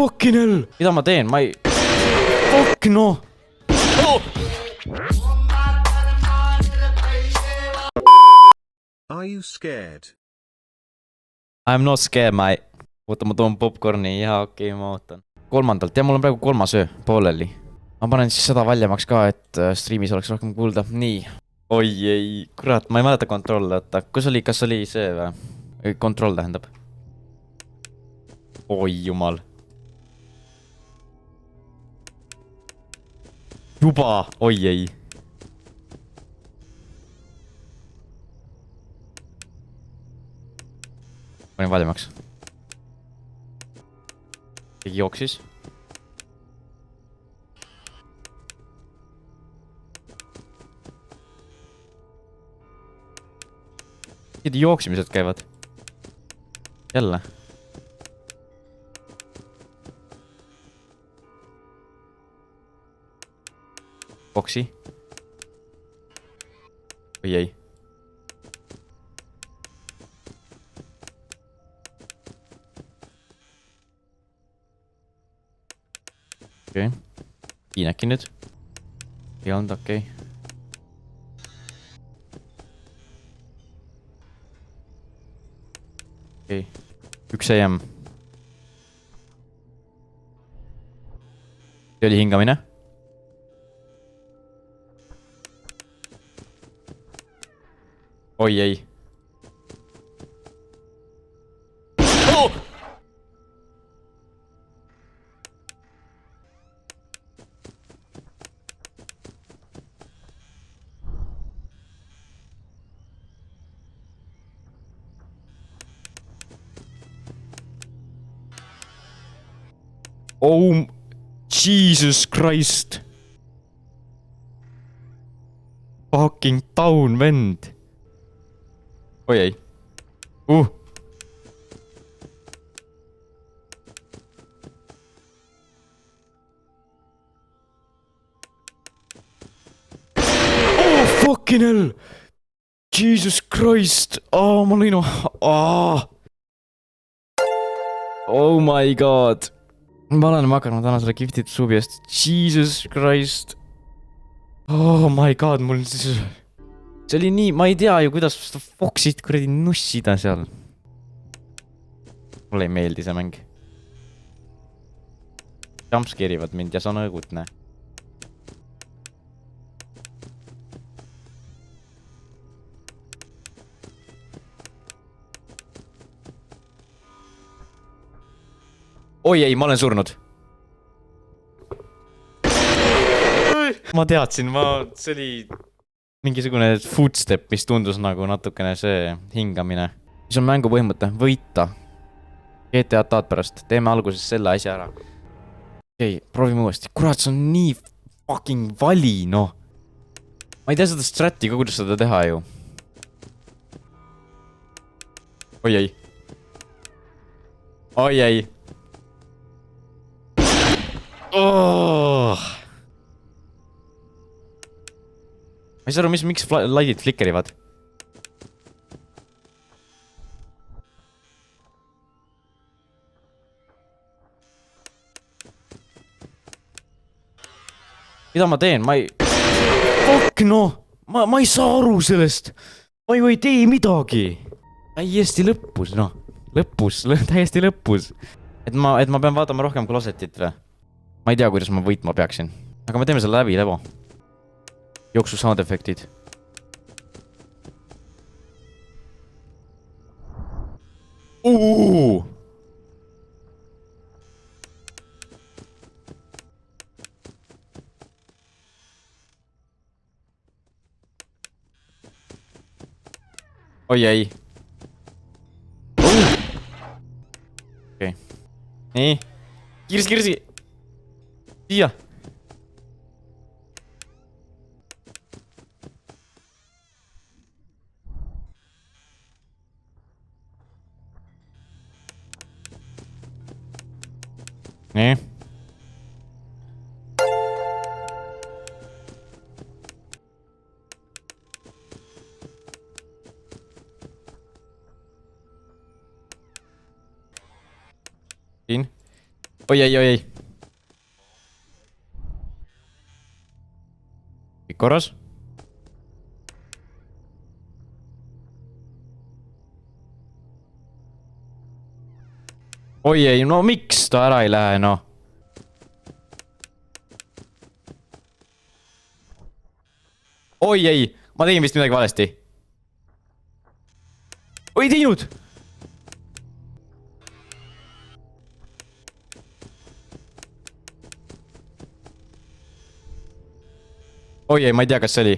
fucking hell! Mida ma teen? Ma ei... Fuck noh! Are you scared? I am not scared, mate. Oota, ma toon popcorni. Jaa, okei, ma ootan. Kolmandalt. Ja mul on praegu 3. öö pooleli. Ma panen siis seda valjemaks ka, et streamis oleks rohkem kuulda. Nii. Oi ei, kurat, ma ei mäleta kontroll, oota. Kus oli, kas oli see või? Kontroll tähendab. Oi jumal. Juba, oi ei. Panin valjemaks. Keegi jooksis. Keegi jooksimised käivad. Jälle. Boksi. Või ei. Okei. Piinäki nüüd. Ei olnud okei. Okei. 1 AM. See oli hingamine. Oi ei. Oh! Oh, Jesus Christ. Fucking down, vend. Oi ei. Oh, fucking hell. Jesus Christ. Ma lõin. Oh my god. Ma olen maganud täna selle gifted subi eest. Jesus Christ. Oh my god, mul siis... See oli nii, ma ei tea ju, kuidas seda Foxit kuradi nussida seal. Mulle ei meeldi see mäng. Jumpscare'ivad mind ja see on õigutne. Oi ei, ma olen surnud. Ma teadsin, see oli mingisugune footstep, mis tundus nagu natukene see hingamine. Mis on mängu põhimõte? Võita. GTA taad pärast. Teeme alguses selle asja ära. Okei, proovime uuesti. Kurat, see on nii fucking vali, noh. Ma ei tea seda strati ka, kuidas seda teha ju. Oi ei. Oi ei. Ma ei saa aru, miks light'id flickerivad. Mida ma teen? Ma ei... Fuck noh! Ma ei saa aru sellest! Ma ju ei tee midagi! Täiesti lõppus, noh. Lõppus, täiesti lõppus. Et ma pean vaatama rohkem closetit või? Ma ei tea, kuidas ma võitma peaksin. Aga me teeme selle läbi, Levo. Jooksu sound efektid. Oi ei. Okei. Nii. Kirsi. Siia. Nii. Siin. oi ei, oi ei. kõik korras? oi ei, no miks ta ära ei lähe, noh? oi ei, ma tegin vist midagi valesti. oi teinud! oi ei, ma ei tea, kas see oli.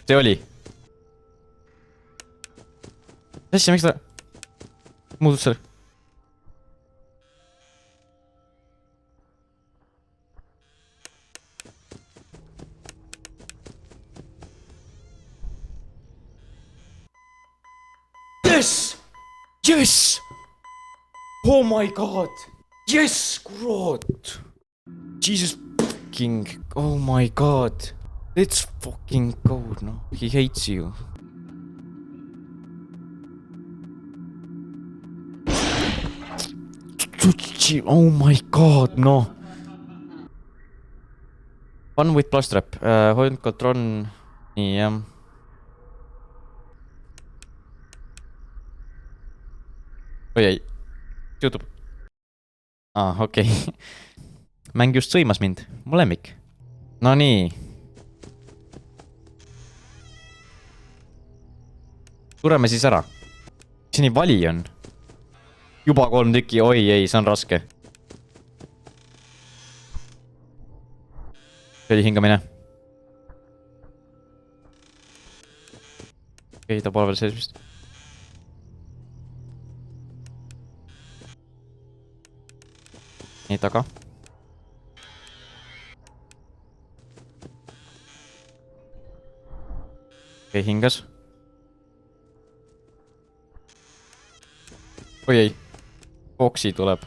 See oli. Mis asja, miks ta muudus seal? Yes! Yes! Oh my god! Yes, kurat! Jesus fucking, oh my god! Let's fucking go, no. He hates you. Oh my god, no. One with plus trap. Hoidnud kontroll. Nii, jah. oi ei. Juhtub. Okei. Mäng just sõimas mind. Mu lemmik. No nii. Sureme siis ära. Mis nii vali on? Juba 3 tükki, oi ei, see on raske. See oli hingamine. Okei, ta pole veel sees vist. Nii, taga. Okei, hingas. oi ei. Foxi tuleb.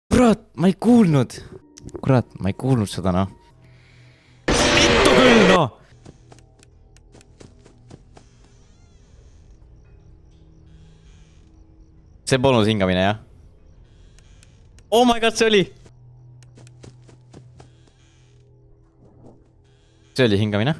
Kurat, ma ei kuulnud. Kurat, ma ei kuulnud seda, noh. Vittu küll, noh. See polnud hingamine, jah? Oh my god, see oli. See oli hingamine.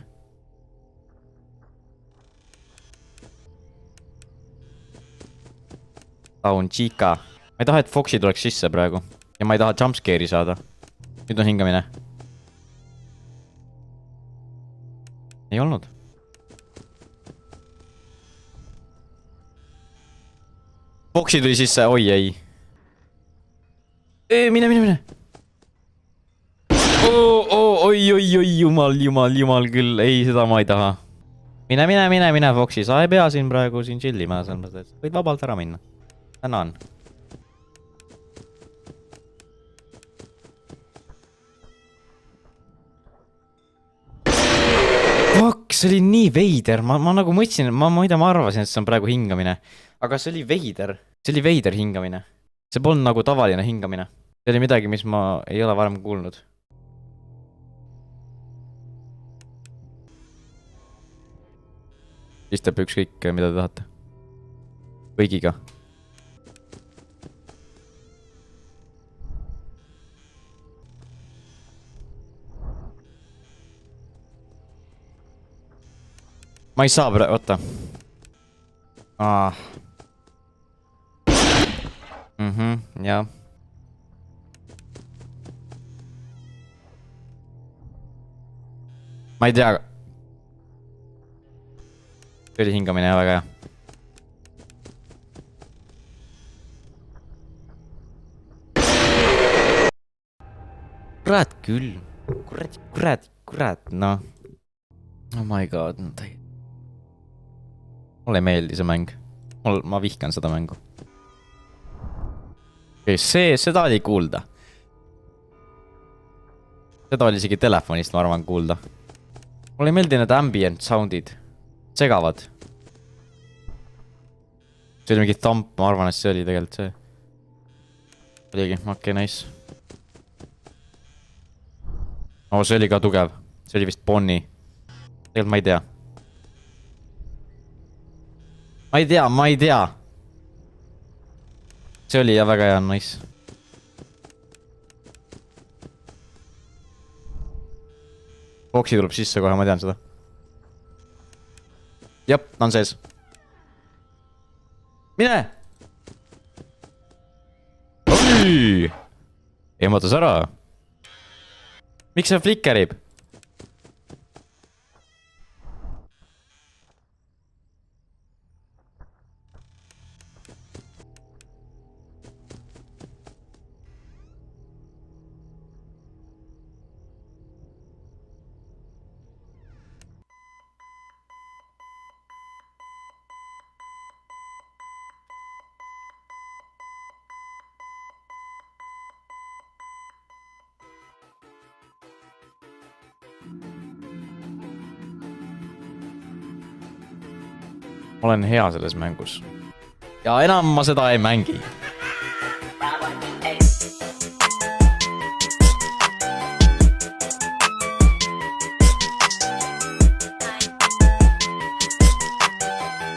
Down chica. Ma ei taha, et Foxi tuleks sisse praegu. Ja ma ei taha jumpscare'i saada. Nüüd on hingamine. Ei olnud. Foxi tuli sisse, oi ei. Mine, mine, mine. Oi, jumal küll, ei, seda ma ei taha. Mine, Foxi, sa ei pea siin praegu siin chillima, selles mõttes, et võid vabalt ära minna. Tänan. Fuck, see oli nii veider, ma nagu mõtlesin, ma arvasin, et see on praegu hingamine. Aga see oli veider hingamine. See polnud nagu tavaline hingamine. See oli midagi, mis ma ei ole varem kuulnud. Siis teeb ükskõik, mida te tahate. Kõigiga. Ma ei saa oota. Jah. Ma ei tea. See oli hingamine ja väga hea. Kurat küll. Kurat, noh. Oh my god. Mulle ei meeldi see mäng. Ma vihkan seda mängu. Okei, seda oli kuulda. Seda oli isegi telefonist, ma arvan, kuulda. Mulle ei meeldi need ambient soundid. Segavad. See oli mingi tamp, ma arvan, et see oli tegelikult see. Oligi, okei, nice. See oli ka tugev. see oli vist Bonnie. Tegelikult ma ei tea. Ma ei tea. See oli jah väga hea, nice. Foxi tuleb sisse kohe, ma tean seda. Jep, ta on sees. Mine! Oi! Ehmatas ära. Miks see flickerib? Ma olen hea selles mängus. Ja enam ma seda ei mängi.